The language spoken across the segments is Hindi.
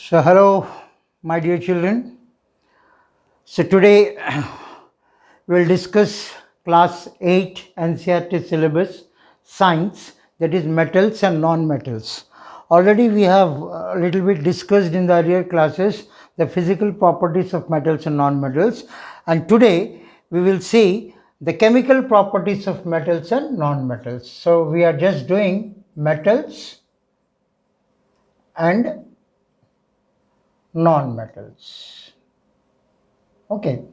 So, hello, my dear children. So, today we'll discuss class 8 NCERT syllabus science, that is metals and non-metals. Already we have a little bit discussed in the earlier classes the physical properties of metals and non-metals, and today we will see the chemical properties of metals and non-metals. So, we are just doing metals and non-metals. Okay.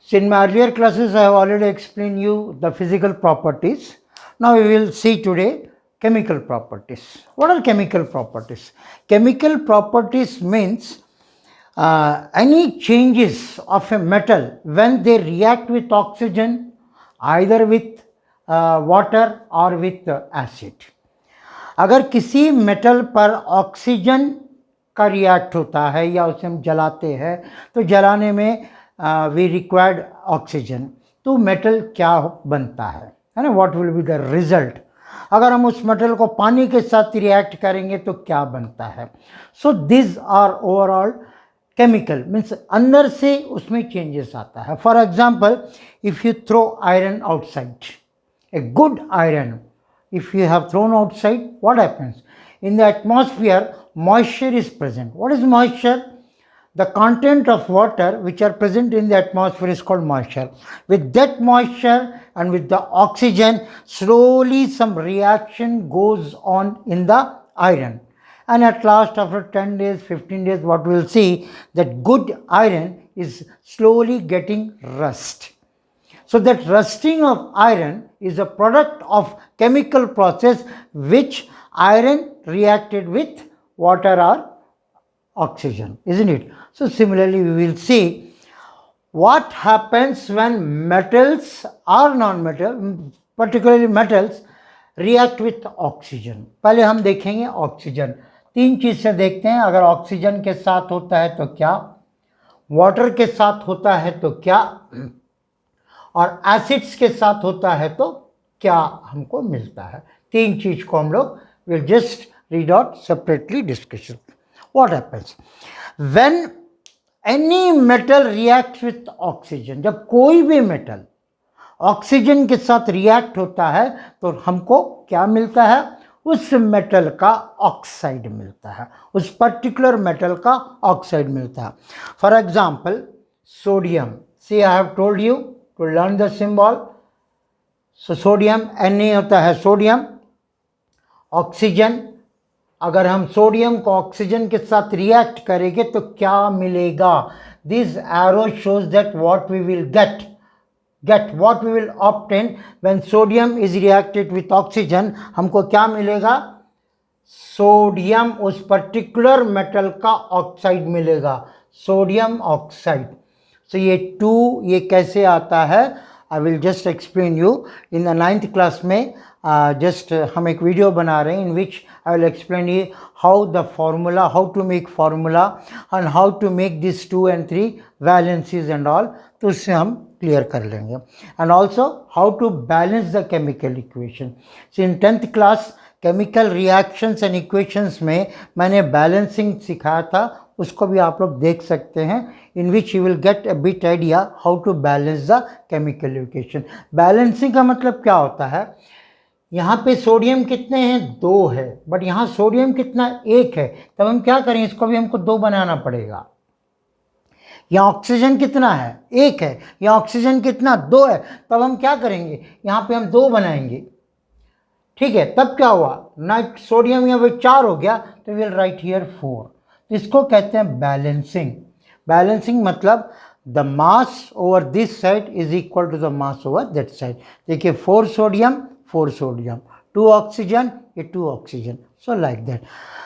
So in my earlier classes, I have already explained you the physical properties. Now we will see today chemical properties. What are chemical properties? Chemical properties means any changes of a metal when they react with oxygen, either with water or with acid. अगर किसी मेटल पर ऑक्सीजन का रिएक्ट होता है या उसे हम जलाते हैं तो जलाने में वी रिक्वायर्ड ऑक्सीजन, तो मेटल क्या बनता है ना, what will be the result. अगर हम उस मेटल को पानी के साथ रिएक्ट करेंगे तो क्या बनता है. So this are overall chemical, means अंदर से उसमें चेंजेस आता है. For example, if you throw iron outside, a good iron, if you have thrown outside, what happens? In the atmosphere, moisture is present. What is moisture? The content of water which are present in the atmosphere is called moisture. With that moisture and with the oxygen, slowly some reaction goes on in the iron. And at last, after 10 days, 15 days, what we will see, that good iron is slowly getting rust. So that rusting of iron is a product of chemical process which iron reacted with water or oxygen, isn't it? So similarly we will see what happens when metals or non-metal, particularly metals, react with oxygen. पहले हम देखेंगे ऑक्सीजन. तीन चीज से देखते हैं. अगर ऑक्सीजन के साथ होता है तो क्या, वाटर के साथ होता है तो क्या, और एसिड्स के साथ होता है तो क्या हमको मिलता है. तीन चीज को हम लोग will just read out separately discussion. What happens when any metal react with oxygen. जब कोई भी मेटल ऑक्सीजन के साथ रिएक्ट होता है तो हमको क्या मिलता है, उस मेटल का ऑक्साइड मिलता है, उस पर्टिकुलर मेटल का ऑक्साइड मिलता है. For example sodium. See I have told you to learn the symbol. So sodium Na होता है सोडियम. ऑक्सीजन, अगर हम सोडियम को ऑक्सीजन के साथ रिएक्ट करेंगे तो क्या मिलेगा. This arrow shows that what we will get what we will obtain when sodium is reacted with oxygen. हमको क्या मिलेगा, सोडियम, उस पर्टिकुलर मेटल का ऑक्साइड मिलेगा, सोडियम ऑक्साइड. So ये 2 ये कैसे आता है, I will just explain you. In the 9th class में जस्ट हम एक वीडियो बना रहे हैं in which I will explain you how the formula, how to make formula and how to make this 2 and 3 valencies and all. तो उससे हम क्लियर कर लेंगे. And also how to balance the chemical equation. So in 10th class chemical reactions and equations में मैंने बैलेंसिंग सिखाया था, उसको भी आप लोग देख सकते हैं. In which you will get a bit idea how to balance the chemical equation. Balancing का मतलब क्या होता है, यहाँ पे सोडियम कितने हैं, 2 है, बट यहाँ सोडियम कितना, 1 है. तब हम क्या करें, इसको भी हमको 2 बनाना पड़ेगा. यहाँ ऑक्सीजन कितना है, 1 है, यहाँ ऑक्सीजन कितना, 2 है. तब हम क्या करेंगे, यहाँ पे हम 2 बनाएंगे. ठीक है, तब क्या हुआ, नाइट सोडियम यहाँ पे 4 हो गया, तो विल राइट हियर 4. इसको कहते हैं बैलेंसिंग. बैलेंसिंग मतलब the mass over this side is equal to the mass over that side. देखिए 4 सोडियम 4 सोडियम, 2 ऑक्सीजन, ये 2 oxygen. So like that.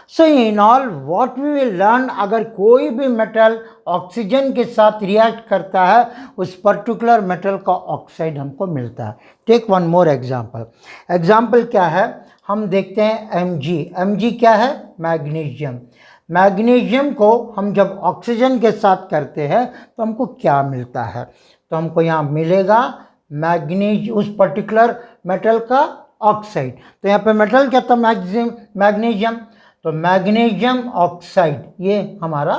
So in all what we will learn, अगर कोई भी मेटल ऑक्सीजन के साथ रिएक्ट करता है उस पर्टिकुलर मेटल का ऑक्साइड हमको मिलता है. Take one more example. Example क्या है, हम देखते हैं Mg क्या है, मैग्नीशियम. मैग्नीशियम को हम जब ऑक्सीजन के साथ करते हैं तो हमको क्या मिलता है, तो हमको यहाँ मिलेगा मैग्नीज, उस पर्टिकुलर मेटल का ऑक्साइड। तो यहाँ पे मेटल क्या था, मैग्नीशियम, तो मैग्नीशियम ऑक्साइड ये हमारा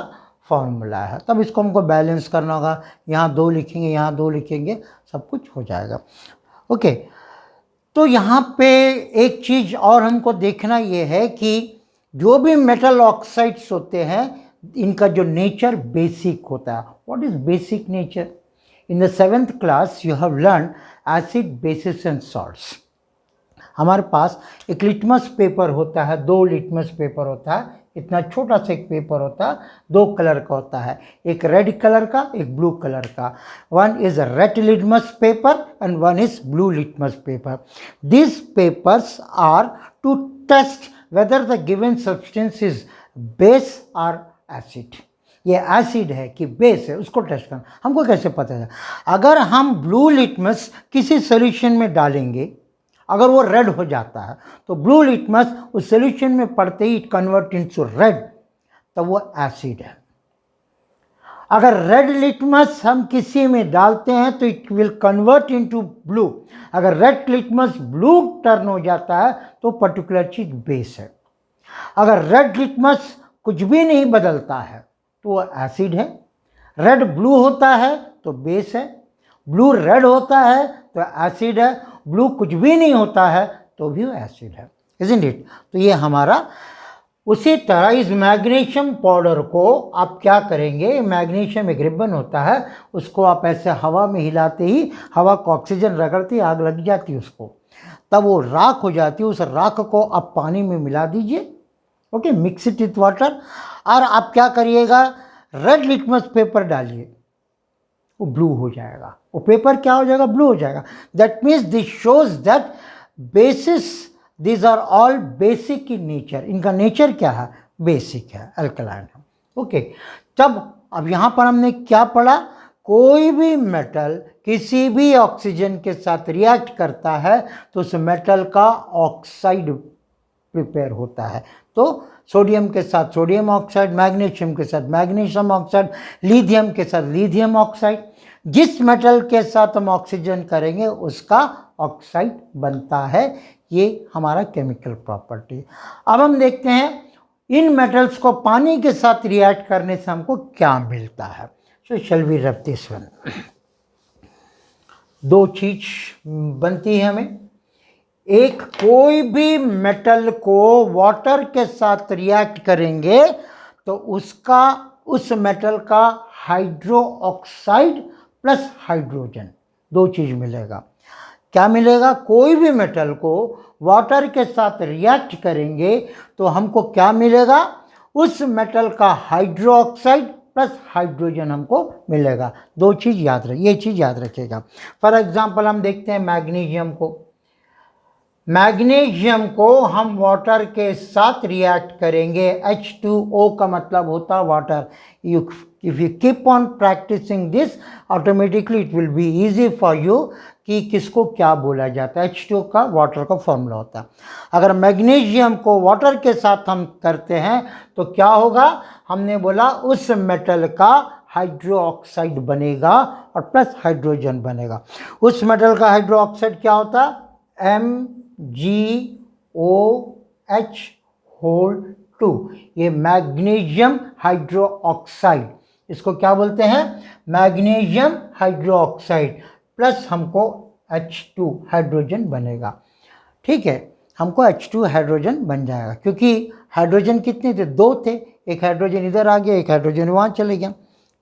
फॉर्मूला है। तब इसको हमको बैलेंस करना होगा, यहाँ 2 लिखेंगे, यहाँ 2 लिखेंगे, सब कुछ हो जाएगा। ओके, तो यहाँ पे एक चीज़ और हमको देखना ये है कि जो भी मेटल ऑक्साइड्स होते हैं इनका जो नेचर बेसिक होता है। What is basic nature? In the 7th class you have learn acid, basis and salts. हमारे पास एक लिटमस पेपर होता है, 2 लिटमस पेपर होता है, इतना छोटा सा एक पेपर होता है, 2 कलर का होता है, एक रेड कलर का, एक ब्लू कलर का। One is a red litmus paper and one is blue litmus paper. This papers are to test whether the given substance is base और एसिड। ये एसिड है कि बेस है, उसको टेस्ट करना। हमको कैसे पता है? अगर हम ब्लू लिटमस किसी सोल्यूशन में डालेंगे, अगर वो रेड हो जाता है तो ब्लू लिटमस उस सोल्यूशन में पड़ते ही इट कन्वर्ट इनटू रेड, तो वो एसिड है। अगर रेड लिटमस हम किसी में डालते हैं तो it will convert into blue. अगर रेड लिटमस ब्लू टर्न हो जाता है तो पर्टिकुलर चीज बेस है। अगर रेड लिटमस कुछ भी नहीं बदलता है तो वो एसिड है। रेड ब्लू होता है तो बेस है, ब्लू रेड होता है तो एसिड है, ब्लू कुछ भी नहीं होता है तो भी वो एसिड है, इज़न्ट इट? तो ये हमारा उसी तरह इस मैग्नीशियम पाउडर को आप क्या करेंगे, मैग्नीशियम एक रिबन होता है, उसको आप ऐसे हवा में हिलाते ही हवा को ऑक्सीजन रगड़ती आग लग जाती है उसको, तब वो राख हो जाती है। उस राख को आप पानी में मिला दीजिए, okay, mix it with water, और आप क्या करिएगा, रेड लिटमस पेपर डालिए, वो ब्लू हो जाएगा। वो पेपर क्या हो जाएगा? ब्लू हो जाएगा। That means this shows that basis, these are all basic in nature. इनका नेचर क्या है? बेसिक है, अल्कलाइन है। ओके, तब अब यहाँ पर हमने क्या पढ़ा? कोई भी मेटल किसी भी ऑक्सीजन के साथ रिएक्ट करता है तो उस मेटल का ऑक्साइड प्रिपेयर होता है। तो सोडियम के साथ सोडियम ऑक्साइड, मैग्नीशियम के साथ मैग्नीशियम ऑक्साइड, लिथियम के साथ लिथियम ऑक्साइड। जिस मेटल के साथ हम ऑक्सीजन करेंगे उसका ऑक्साइड बनता है। ये हमारा केमिकल प्रॉपर्टी। अब हम देखते हैं इन मेटल्स को पानी के साथ रिएक्ट करने से हमको क्या मिलता है। So shall we rub this one. 2 चीज बनती है हमें। एक, कोई भी मेटल को वाटर के साथ रिएक्ट करेंगे तो उसका, उस मेटल का हाइड्रो ऑक्साइड प्लस हाइड्रोजन, 2 चीज मिलेगा। क्या मिलेगा? कोई भी मेटल को वाटर के साथ रिएक्ट करेंगे तो हमको क्या मिलेगा? उस मेटल का हाइड्रो ऑक्साइड प्लस हाइड्रोजन हमको मिलेगा। 2 चीज याद रख, ये चीज याद रखिएगा। फॉर एग्जांपल हम देखते हैं मैग्नीशियम को। मैग्नीशियम को हम वाटर के साथ रिएक्ट करेंगे, H2O का मतलब होता है water. If you keep on practising this, automatically it will be easy for you कि किसको क्या बोला जाता है। H2O का वाटर का फॉर्मूला होता है। अगर मैग्नीशियम को वाटर के साथ हम करते हैं तो क्या होगा? हमने बोला उस मेटल का हाइड्रो ऑक्साइड बनेगा और प्लस हाइड्रोजन बनेगा। उस मेटल का हाइड्रो ऑक्साइड क्या होता है? MgOH2। ये मैग्नीशियम हाइड्रो ऑक्साइड, इसको क्या बोलते हैं? मैग्नीशियम हाइड्रो ऑक्साइड प्लस हमको H2 हाइड्रोजन बनेगा। ठीक है, हमको H2 हाइड्रोजन बन जाएगा, क्योंकि हाइड्रोजन कितने थे? 2 थे। एक हाइड्रोजन इधर आ गया, एक हाइड्रोजन वहाँ चले गया।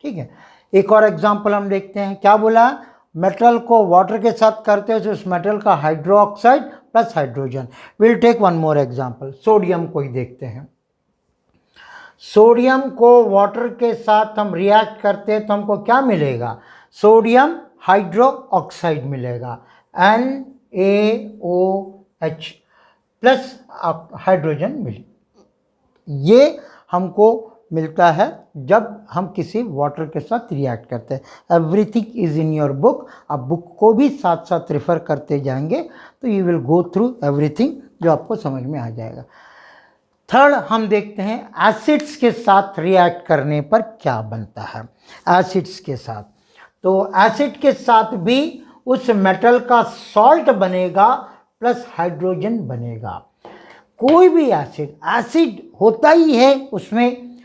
ठीक है, एक और एग्जांपल हम देखते हैं। क्या बोला? मेटल को वाटर के साथ करते हैं तो उस मेटल का hydro oxide plus hydrogen. Will take one more example, sodium को ही देखते हैं। सोडियम को वाटर के साथ हम रिएक्ट करते हैं तो हमको क्या मिलेगा? सोडियम हाइड्रो ऑक्साइड मिलेगा, NaOH प्लस हाइड्रोजन मिले। ये हमको मिलता है जब हम किसी वाटर के साथ रिएक्ट करते हैं। Everything is in your book. आप बुक को भी साथ साथ रेफर करते जाएंगे तो you will go through everything, जो आपको समझ में आ जाएगा। थर्ड हम देखते हैं एसिड्स के साथ रिएक्ट करने पर क्या बनता है। एसिड्स के साथ, तो एसिड के साथ भी उस मेटल का सॉल्ट बनेगा प्लस हाइड्रोजन बनेगा। कोई भी एसिड होता ही है, उसमें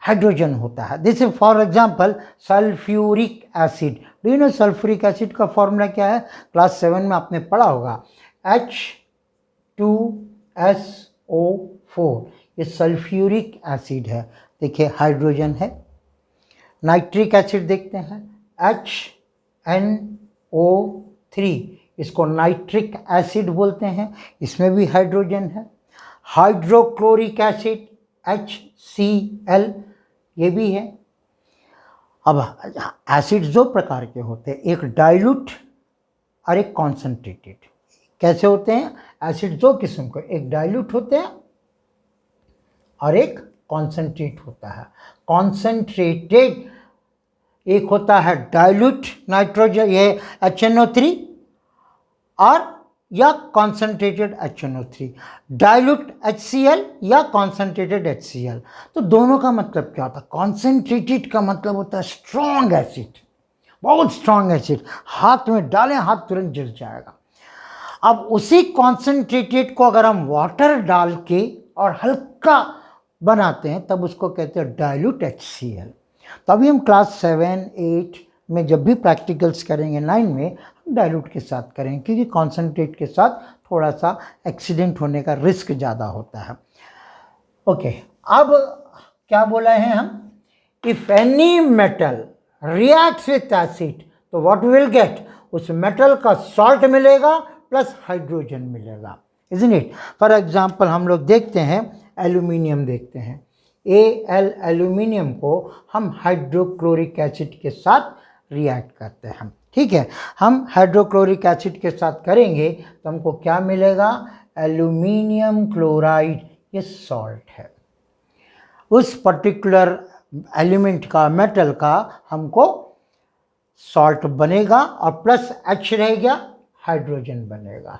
हाइड्रोजन होता है। This is for example sulphuric acid. Do you know sulphuric acid का फॉर्मूला क्या है? क्लास 7 में आपने पढ़ा होगा, H2SO4। ये सल्फ्यूरिक एसिड है। देखिए हाइड्रोजन है। नाइट्रिक एसिड देखते हैं, HNO3, इसको नाइट्रिक एसिड बोलते हैं, इसमें भी हाइड्रोजन है। हाइड्रोक्लोरिक एसिड HCl, ये भी है। अब एसिड दो प्रकार के होते हैं, एक डाइल्यूट और एक कॉन्सेंट्रेटेड। कैसे होते हैं एसिड? दो किस्म के, एक डाइल्यूट होते हैं और एक कॉन्सेंट्रेट होता है। कॉन्सेंट्रेटेड एक होता है डाइल्यूट नाइट्रोजन, ये HNO3, और या कॉन्सेंट्रेटेड HNO3, डाइल्यूट HCl या कॉन्सेंट्रेटेड HCl। तो दोनों का मतलब क्या होता है? कॉन्सेंट्रेटेड का मतलब होता है स्ट्रॉन्ग एसिड, बहुत स्ट्रॉन्ग एसिड, हाथ में डालें हाथ तुरंत जल जाएगा। अब उसी कॉन्सेंट्रेटेड को अगर हम वाटर डाल के और हल्का बनाते हैं तब उसको कहते हैं डाइल्यूट HCl। तो अभी हम क्लास 7, 8 में जब भी प्रैक्टिकल्स करेंगे 9 में, हम डाइल्यूट के साथ करेंगे, क्योंकि कॉन्सेंट्रेट के साथ थोड़ा सा एक्सीडेंट होने का रिस्क ज़्यादा होता है। ओके, अब क्या बोला है हम? If any metal reacts with acid तो व्हाट विल गेट? उस मेटल का सॉल्ट मिलेगा प्लस हाइड्रोजन मिलेगा, इज़न्ट इट? फॉर एग्जाम्पल हम लोग देखते हैं एल्यूमिनियम देखते हैं, एल्यूमिनियम को हम हाइड्रोक्लोरिक एसिड के साथ रिएक्ट करते हैं। ठीक है, हम हाइड्रोक्लोरिक एसिड के साथ करेंगे तो हमको क्या मिलेगा? एल्यूमिनियम क्लोराइड, ये सॉल्ट है। उस पर्टिकुलर एलिमेंट का, मेटल का हमको सॉल्ट बनेगा और प्लस H रहेगा, हाइड्रोजन बनेगा।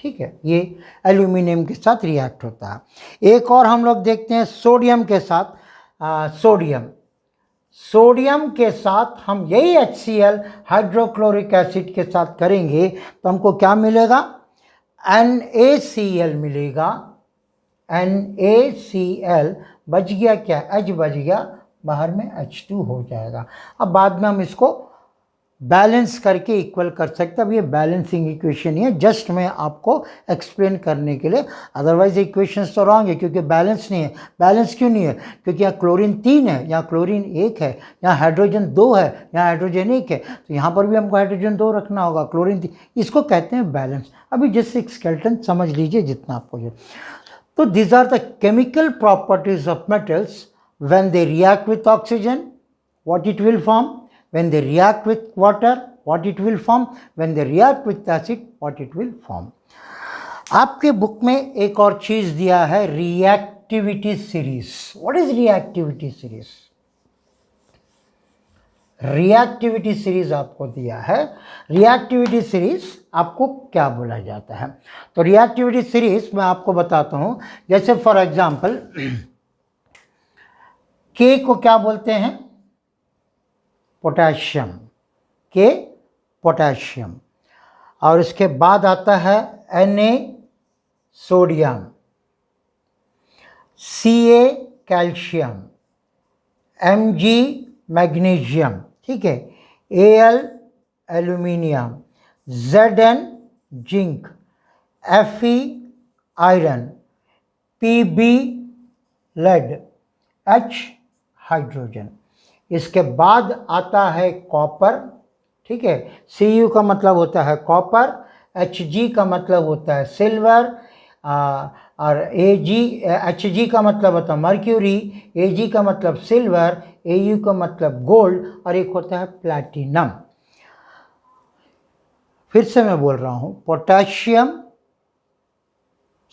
ठीक है, ये एल्यूमिनियम के साथ रिएक्ट होता है। एक और हम लोग देखते हैं सोडियम के साथ, सोडियम के साथ हम यही HCl हाइड्रोक्लोरिक एसिड के साथ करेंगे तो हमको क्या मिलेगा? NaCl मिलेगा। NaCl बच गया क्या? H बच गया, बाहर में H2 हो जाएगा। अब बाद में हम इसको बैलेंस करके इक्वल कर सकते हैं। अब ये बैलेंसिंग इक्वेशन है, जस्ट मैं आपको एक्सप्लेन करने के लिए, अदरवाइज इक्वेशंस तो रॉन्ग है क्योंकि बैलेंस नहीं है। बैलेंस क्यों नहीं है? क्योंकि यहाँ क्लोरीन 3 है, यहाँ क्लोरीन 1 है, यहाँ हाइड्रोजन 2 है, यहाँ हाइड्रोजन 1 है, तो यहाँ पर भी हमको हाइड्रोजन 2 रखना होगा, क्लोरीन 3। इसको कहते हैं बैलेंस। अभी जैसे एक स्केलेटन समझ लीजिए जितना आपको ये। तो these are the chemical properties of metals. When they react with oxygen, what it will form? When they react with water, what it will form? When they react with acid, what it will form? आपके बुक में एक और चीज दिया है, reactivity series. What is reactivity series? Reactivity series आपको दिया है। रिएक्टिविटी सीरीज आपको क्या बोला जाता है? तो रिएक्टिविटी सीरीज मैं आपको बताता हूं। जैसे फॉर एग्जांपल के को क्या बोलते हैं? पोटेशियम, के पोटेशियम, और इसके बाद आता है Na sodium, Ca calcium, Mg magnesium, ठीक है, Al aluminium, Zn zinc, Fe iron, Pb lead, H hydrogen. इसके बाद आता है कॉपर, ठीक है, Cu का मतलब होता है कॉपर, Hg का मतलब होता है सिल्वर, और Hg का मतलब होता है मर्क्यूरी, Ag का मतलब सिल्वर, Au का मतलब गोल्ड, और एक होता है प्लैटिनम। फिर से मैं बोल रहा हूं, पोटेशियम,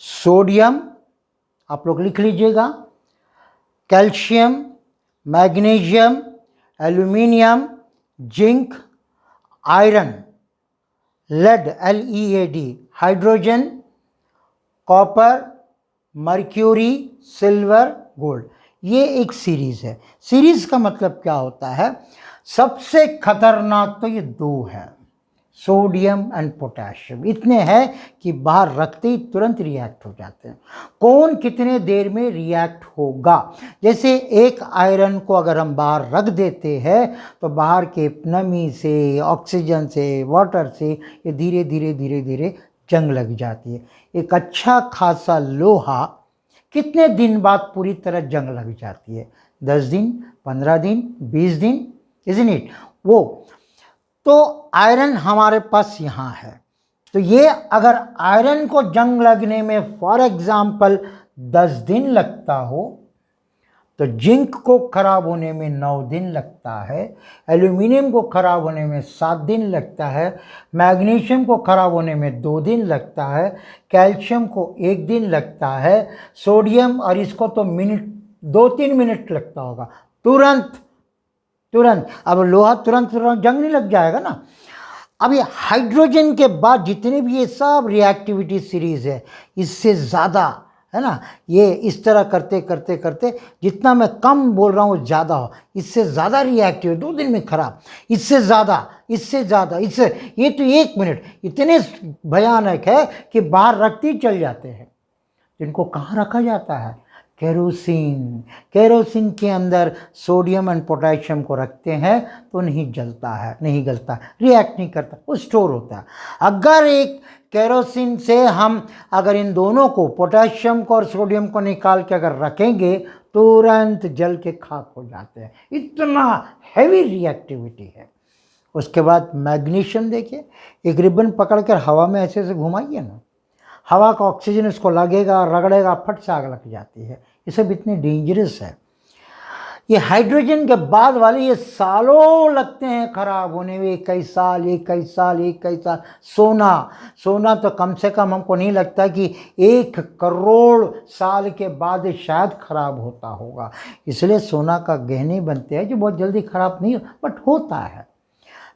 सोडियम, आप लोग लिख लीजिएगा, calcium, magnesium, aluminium, zinc, iron, lead LEAD, hydrogen, copper, mercury, silver, gold. ये एक सीरीज है। सीरीज का मतलब क्या होता है? सबसे खतरनाक तो ये दो है, सोडियम एंड पोटेशियम इतने हैं कि बाहर रखते ही तुरंत रिएक्ट हो जाते हैं। कौन कितने देर में रिएक्ट होगा? जैसे एक आयरन को अगर हम बाहर रख देते हैं तो बाहर के नमी से, ऑक्सीजन से, वाटर से ये धीरे धीरे धीरे धीरे जंग लग जाती है। एक अच्छा खासा लोहा कितने दिन बाद पूरी तरह जंग लग जाती है? 10 दिन, 15 दिन, 20 दिन, इज़न्ट इट? वो तो आयरन हमारे पास यहाँ है। तो ये अगर आयरन को जंग लगने में फॉर एग्जाम्पल 10 दिन लगता हो तो जिंक को खराब होने में 9 दिन लगता है, एल्यूमिनियम को खराब होने में 7 दिन लगता है, मैग्नीशियम को खराब होने में 2 दिन लगता है, कैल्शियम को 1 दिन लगता है, सोडियम और इसको तो मिनट 2-3 मिनट लगता होगा। तुरंत तुरंत अब लोहा तुरंत तुरंत जंग नहीं लग जाएगा ना। अब ये हाइड्रोजन के बाद जितने भी ये सब रिएक्टिविटी सीरीज है, इससे ज़्यादा है ना, ये इस तरह करते करते करते जितना मैं कम बोल रहा हूँ ज़्यादा हो, इससे ज़्यादा रिएक्टिव 2 दिन में खराब, इससे ज़्यादा, इससे ज़्यादा, इससे ये तो 1 मिनट इतने भयानक है कि बाहर रखते ही चल जाते हैं। इनको कहाँ रखा जाता है? केरोसिन। केरोसिन के अंदर सोडियम एंड पोटेशियम को रखते हैं तो नहीं जलता है, नहीं गलता, रिएक्ट नहीं करता, वो स्टोर होता है। अगर एक केरोसिन से हम अगर इन दोनों को, पोटेशियम को और सोडियम को निकाल के अगर रखेंगे तुरंत जल के खाक हो जाते हैं, इतना हैवी रिएक्टिविटी है। उसके बाद मैग्नीशियम देखिए, एक रिबन पकड़कर हवा में ऐसे ऐसे घुमाइए ना, हवा का ऑक्सीजन इसको लगेगा, रगड़ेगा, फट से आग लग जाती है। ये सब इतने डेंजरस है। ये हाइड्रोजन के बाद वाले ये सालों लगते हैं खराब होने में, 21 साल, 21 साल, 21 साल। सोना तो कम से कम हमको नहीं लगता कि 1 करोड़ साल के बाद शायद खराब होता होगा। इसलिए सोना का गहने बनते हैं जो बहुत जल्दी खराब नहीं, बट होता है।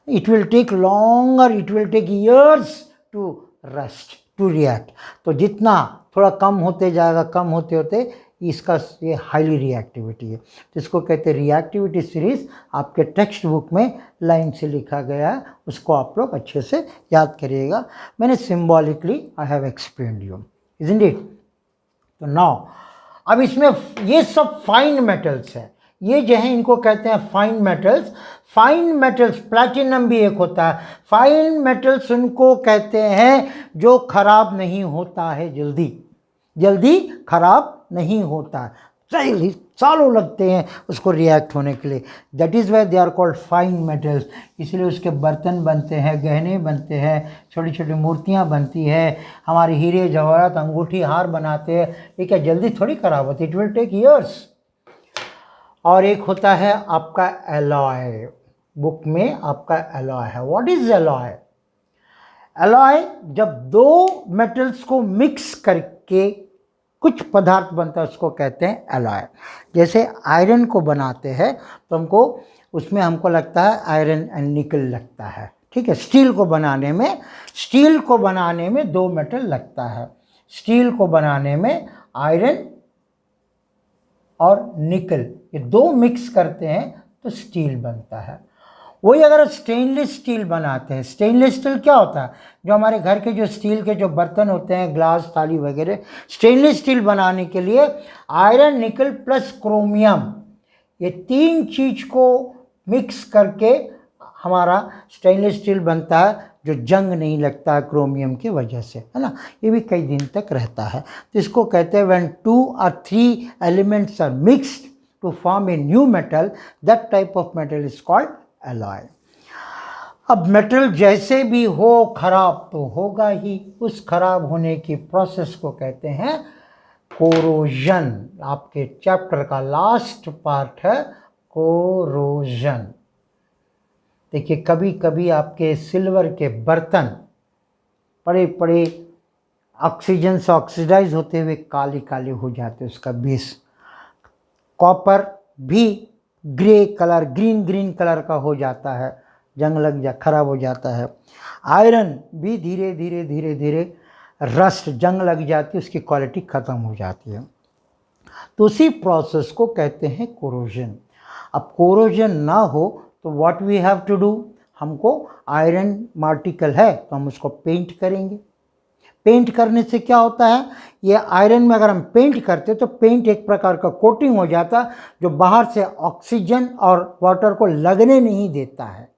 It will take longer, it will take years to rust, to react. तो जितना थोड़ा कम होते जाएगा, कम होते होते इसका ये हाईली रिएक्टिविटी है। तो इसको कहते हैं रिएक्टिविटी सीरीज। आपके टेक्स्ट बुक में लाइन से लिखा गया है, उसको आप लोग अच्छे से याद करिएगा। मैंने symbolically I have explained you, isn't it? तो नाउ अब इसमें ये सब फाइन मेटल्स है, ये जो है इनको कहते हैं fine metals. Fine metals, platinum भी एक होता है। फाइन मेटल्स उनको कहते हैं जो खराब नहीं होता है, जल्दी जल्दी खराब नहीं होता है, सही सालों लगते हैं उसको रिएक्ट होने के लिए। That is why they are called fine metals. इसलिए उसके बर्तन बनते हैं, गहने बनते हैं, छोटी छोटी मूर्तियाँ बनती है, हमारे हीरे जवाहरात, अंगूठी, हार बनाते हैं। ये क्या जल्दी थोड़ी खराब होती, इट विल टेक ईयर्स। और एक होता है आपका एलॉय, बुक में आपका एलॉय है। What is alloy? एलॉय जब 2 मेटल्स को मिक्स करके कुछ पदार्थ बनता है उसको कहते हैं एलॉय। जैसे आयरन को बनाते हैं तो हमको उसमें हमको लगता है आयरन एंड निकल लगता है, ठीक है। स्टील को बनाने में 2 मेटल लगता है। स्टील को बनाने में आयरन और निकल ये 2 मिक्स करते हैं तो स्टील बनता है। वही अगर स्टेनलेस स्टील बनाते हैं, स्टेनलेस स्टील क्या होता है? जो हमारे घर के जो स्टील के जो बर्तन होते हैं, ग्लास, थाली वगैरह, स्टेनलेस स्टील बनाने के लिए आयरन, निकल प्लस क्रोमियम, ये 3 चीज को मिक्स करके हमारा स्टेनलेस स्टील बनता है, जो जंग नहीं लगता है क्रोमियम की वजह से, है ना। ये भी कई दिन तक रहता है। तो इसको कहते हैं when 2 or 3 elements are mixed to form a new metal, that type of metal is called alloy. अब मेटल जैसे भी हो खराब तो होगा ही, उस खराब होने की प्रोसेस को कहते हैं कोरोजन। आपके चैप्टर का लास्ट पार्ट है कोरोजन। देखिए कभी कभी आपके सिल्वर के बर्तन पड़े पड़े ऑक्सीजन से ऑक्सीडाइज होते हुए काली काली हो जाते, उसका बेस। कॉपर भी ग्रे कलर, ग्रीन कलर का हो जाता है, जंग लग जा, खराब हो जाता है। आयरन भी धीरे धीरे धीरे धीरे रस्ट, जंग लग जाती है, उसकी क्वालिटी ख़त्म हो जाती है। तो उसी प्रोसेस को कहते हैं कोरोजन। अब कोरोजन ना हो तो what we have to do, हमको आयरन पार्टिकल है तो हम उसको पेंट करेंगे। पेंट करने से क्या होता है, ये आयरन में अगर हम पेंट करते तो पेंट एक प्रकार का कोटिंग हो जाता जो बाहर से ऑक्सीजन और वाटर को लगने नहीं देता है।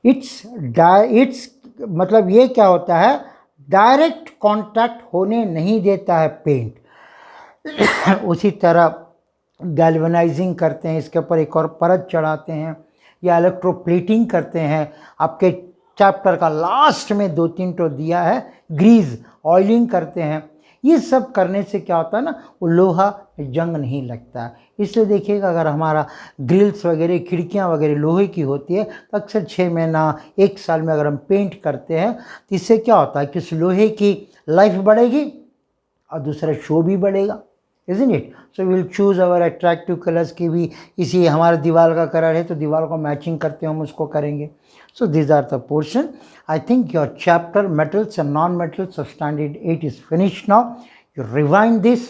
इट्स मतलब ये क्या होता है, डायरेक्ट कांटेक्ट होने नहीं देता है पेंट। उसी तरह गैल्वेनाइजिंग करते हैं, इसके ऊपर एक और परत चढ़ाते हैं, या इलेक्ट्रोप्लेटिंग करते हैं। आपके चैप्टर का लास्ट में 2-3 तो दिया है, ग्रीज ऑयलिंग करते हैं। ये सब करने से क्या होता है ना, वो लोहा जंग नहीं लगता है। इसलिए देखिएगा अगर हमारा ग्रिल्स वगैरह खिड़कियां वगैरह लोहे की होती है तो अक्सर 6 महीना 1 साल में अगर हम पेंट करते हैं तो इससे क्या होता है कि उस लोहे की लाइफ बढ़ेगी और दूसरा शो भी बढ़ेगा, isn't it? So we'll choose our attractive colors की भी इसी हमारे दीवार का कलर है तो दीवार को मैचिंग करते हम उसको करेंगे। So these are the portion. I think your chapter metals and non-metals of standard 8 is finished now. You rewind this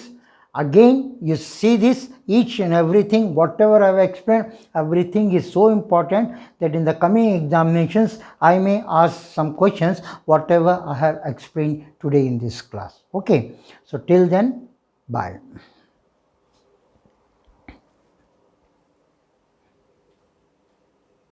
again, you see this each and everything, whatever I have explained, everything is so important that in the coming examinations I may ask some questions whatever I have explained today in this class. Okay, so till then, bye.